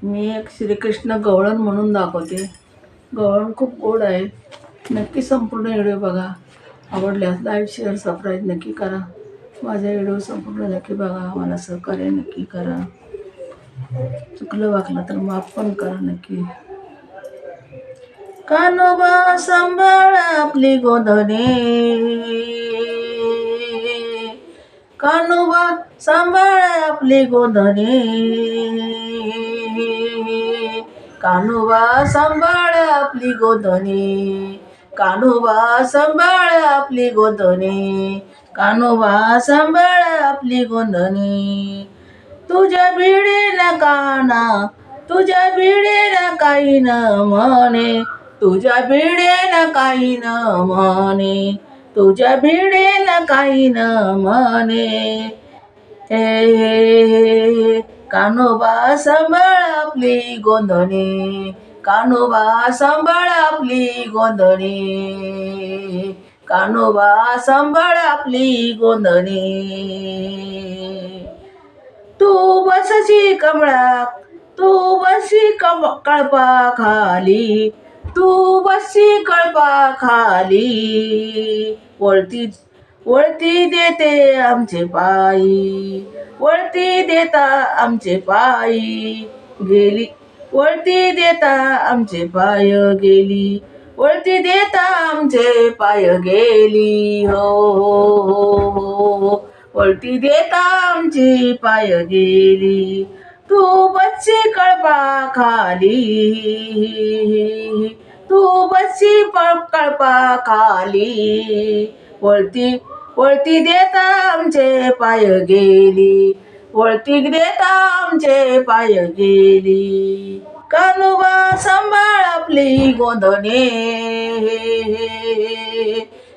मी एक श्रीकृष्ण गवळण म्हणून दाखवते. गवळण खूप गोड आहे. नक्की संपूर्ण व्हिडिओ बघा. आवडल्यास लाईक शेअर सबस्क्राईब नक्की करा. माझा व्हिडिओ संपूर्ण नक्की बघा. मला सहकार्य नक्की करा. चुकलं वाकलं तर माफ पण करा नक्की. कानोबा सांभाळ आपली गोंधळे, कानोबा सांभाळ आपली गोंधळे, कान्होबा सांभाळ आपली गोंधणे, कान्होबा सांभाळ आपली गोंधणे, कान्होबा सांभाळ आपली गोंधणे. तुझ्या भिडेला काना, तुझ्या भिडेला काही न म्हणे, तुझ्या भिडेला काही न म्हणे, तुझ्या भिडेला काही न म्हणे. हे कान्होबा सांभाळ आपली गोंधणे, कान्होबा सांभाळ आपली गोंधणे, कान्होबा सांभाळ आपली गोंधणे. तू बसशी कमळात, तू बसशी कळपा खाली, तू बसशी कळपा खाली. वळती वळती देते आमचे पायी, वळती देता आमचे पायी गेली, वळती देता आमचे पाय गेली, वळती देता आमचे पाय गेली. हो हो हो, वळती देता आमची पाय गेली. तू बसशी कळपा खाली, तू बसशी कळपा खाली. वळती वळती देता आमचे पाय गेली, वळती देता आमचे पाय गेली. कान्होबा सांभाळ आपली गोंधणे,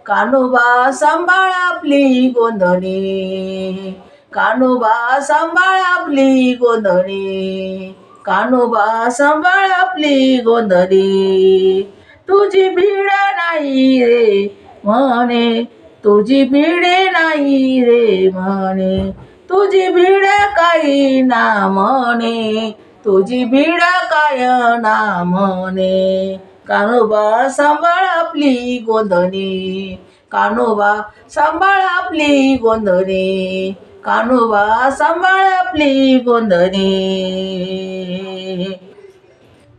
कान्होबा सांभाळ आपली गोंधणे, कान्होबा सांभाळ आपली गोंधणे, कान्होबा सांभाळ आपली गोंधणे. तुझी भीड नाही रे म्हणे, तुझी भीड नाही रे म्हणे, तुझी भीड काही ना म्हणे, तुझी भीड काय ना म्हणे. कान्होबा सांभाळ आपली गोंधणे, कान्होबा सांभाळ आपली गोंधणे, कान्होबा सांभाळ आपली गोंधणे.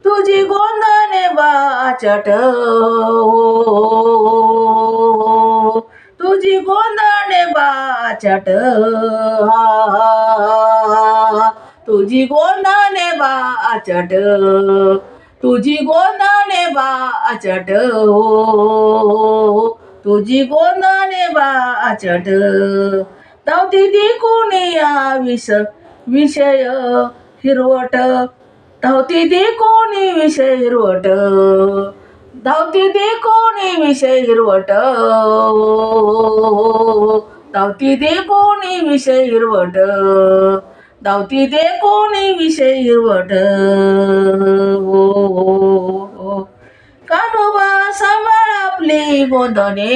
तुझी गोंधणे बाचट, तुझी गोंधणे बाचट, तुझी गोंधणे बाचट, तुझी गोंधणे बाचट, तुझी गोंधणे बाचट. धावती ती कोणी या विषय हिरवट, धावती ती कोणी विषय हिरवट, धावती ती कोणी विषय हिरवट, धावती ते कोणी विषय हिरवट, धावती ते कोणी विषय हिरवट. कान्होबा सांभाळ आपली गोंधणे,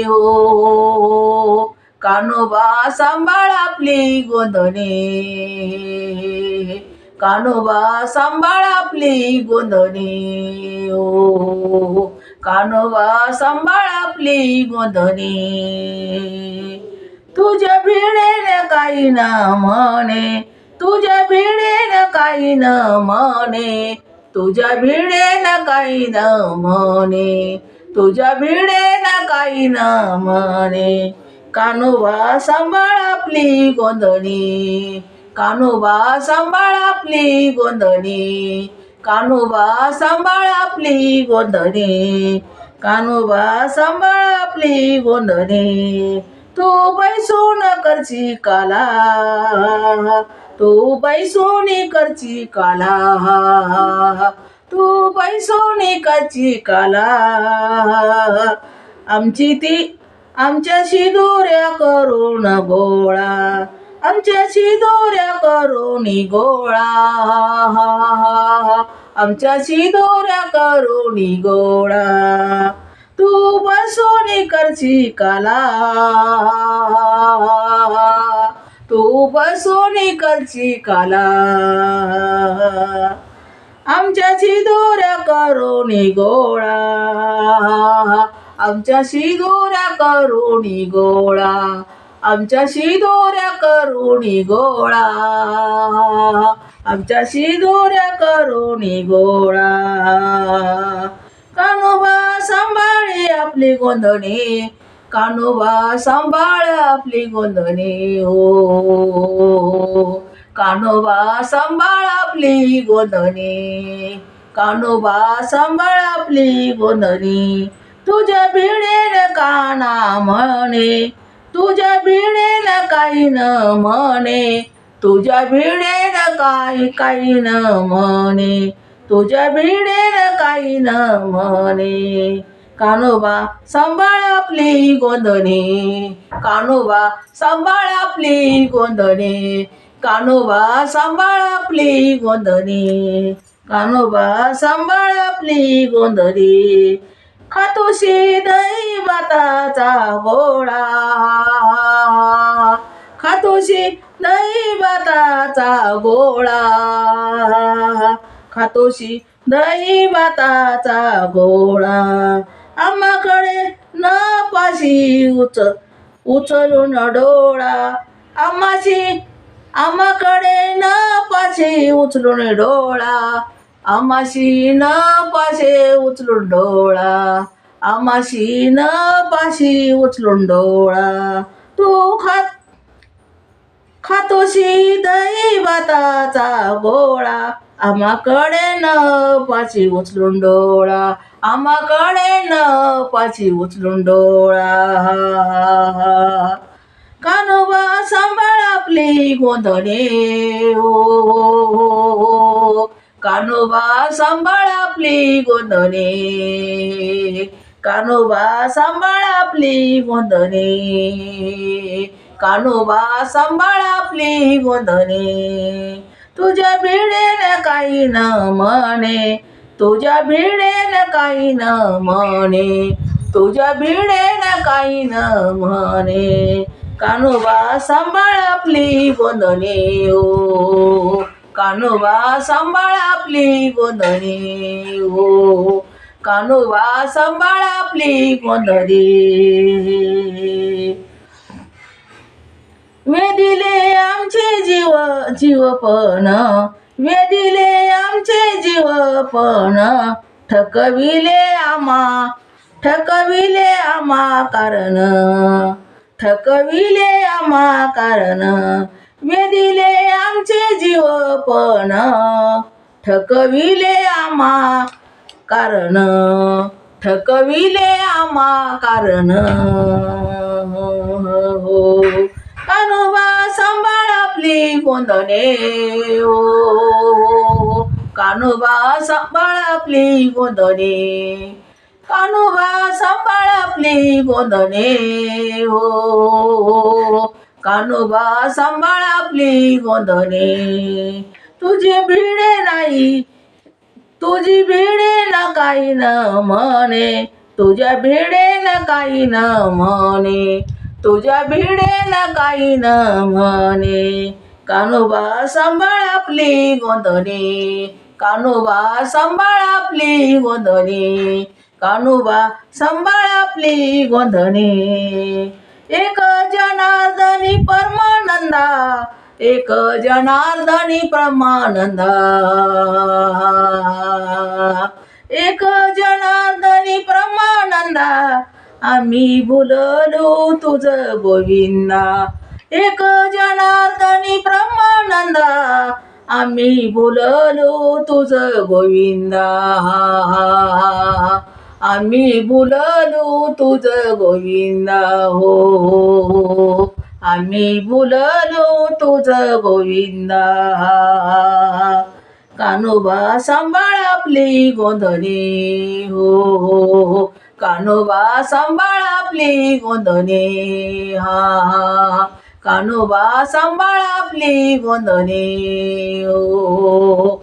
हो कान्होबा सांभाळ आपली गोंधणे, कान्होबा सांभाळ आपली गोंधणे, हो कान्होबा सांभाळ आपली गोंधणे. तुझ्या भिडेला काही ना म्हणे, तुझ्या भिडेला काही न म्हणे, तुझ्या भिडेला काही न म्हणे, तुझ्या भिडेला काही न म्हणे. कान्होबा सांभाळ आपली गोंधणे, कान्होबा सांभाळ आपली गोंधणे, कान्होबा सांभाळ आपली गोंधणे, कान्होबा सांभाळ आपली गोंधणे. तू बैसून करची काला, तू बैसून करची काला, तू बैसून करची काला. आमच्याशी दोऱ्या करून गोळा, आमच्याशी दोऱ्या करून गोळा, आमच्याशी दोऱ्या करून गोळा. तू बसून करची काला, तू बसून करची काला आमच्याशी दोऱ्या करुणी गोळा आमच्याशी दोऱ्या करुणी गोळा आमच्याशी दोऱ्या करुणी गोळा आमच्याशी दोऱ्या करुणी गोळा कान्होबा सांभाळे आपली गोंधणी कान्होबा सांभाळ आपली गोंधणी हो कान्होबा सांभाळ आपली गोंधणी कान्होबा सांभाळ आपली गोंधणी तुझ्या भिडेन काना म्हणे तुझ्या भिडेन काही न म्हणे तुझ्या भिडेन काही न म्हणे तुझ्या भिडेन काही न म्हणे कान्होबा सांभाळ आपली गोंधणी कान्होबा सांभाळ आपली गोंधणी कान्होबा सांभाळ आपली गोंधणी कान्होबा सांभाळ आपली गोंधणी खातोशी दही भाताचा गोळा खातोशी दही भाताचा गोळा खातोशी दही भाताचा गोळा आम्हाकडे न पाशी उचलून डोळा आम्हाकडे न पाशी उचलून डोळा आम्हाशी न पाशे उचलून डोळा आम्हाशी न पाशी उचलून डोळा तू खातोशी दही भाताचा गोळा आम्हाकडे न पाची उचलून डोळा आम्हाकडे न पाची उचलून डोळा कान्होबा सांभाळ आपली गोंधणे हो कान्होबा सांभाळ आपली गोंधणे कान्होबा सांभाळ आपली गोंधणे कान्होबा सांभाळ आपली गोंधणे तुझ्या भिडेन काही न म्हणे तुझ्या भिडेन काही न म्हणे तुझ्या भिडेन काही न म्हणे कान्होबा सांभाळ आपली गोंधणे हो कान्होबा सांभाळ आपली गोंधणी हो कान्होबा सांभाळ आपली गोंधणी वेदिले आमचे जीवपण वेदिले आमचे जीवपण ठकविले आम्हा कारण ठकविले आम्हा कारण वेदिले आमचे जीवपण ठकविले आम्हा कारण ठकविले आम्हा कारण हो कान्होबा सांभाळ आपली गोंधणे हो कान्होबा सांभाळ आपली गोंधणे कान्होबा सांभाळ आपली गोंधणे हो कान्होबा सांभाळ आपली गोंधणे तुझी भिडे नाही तुझी भिडे न काही न म्हणे तुझ्या भिडे न काही न म्हणे तुझ्या भिडे न काही न म्हणे कान्होबा सांभाळ आपली गोंधणे कान्होबा सांभाळ आपली गोंधणे कान्होबा सांभाळ आपली गोंधणे एक जनार्दनी परमानंदा एक जनार्दनी परमानंदा एक जनार्दनी परमानंदा आम्ही बोललो तुझ गोविंदा एक जनार्दनी परमानंदा आम्ही बोललो तुझ गोविंदा आम्ही बोललो तुझ गोविंदा हो आम्ही बोललो तुझ गोविंदा कान्होबा सांभाळ आपली गोंधणे हो कान्होबा सांभाळ आपली गोंधणे कान्होबा सांभाळ आपली गोंधणे हो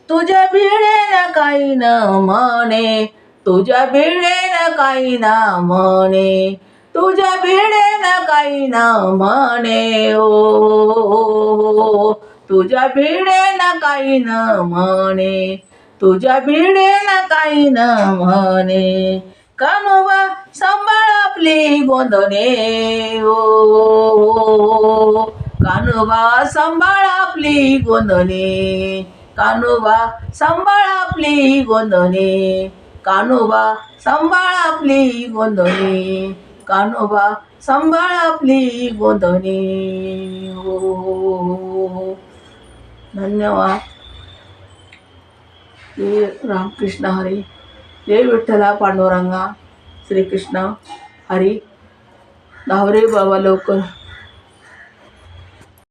तुझ्या भिडेन काही न म्हणे तुझ्या भिडेन काही ना म्हणे तुझ्या भिडेनं काही न म्हणे हो, तुझ्या भिडेनं काही न म्हणे, तुझ्या भिडेनं काही न म्हणे. कान्होबा सांभाळ आपली गोंधणे हो, कान्होबा सांभाळ आपली गोंधणे, कान्होबा सांभाळ आपली गोंधणे, कान्होबा सांभाळ आपली गोंधणे, कान्होबा सांभाळ आपली गोंधणे हो. धन्यवाद. जय रामकृष्ण हरी, जय विठ्ठला पांडुरंगा, श्रीकृष्ण हरी. धावरे बाबा लवकर.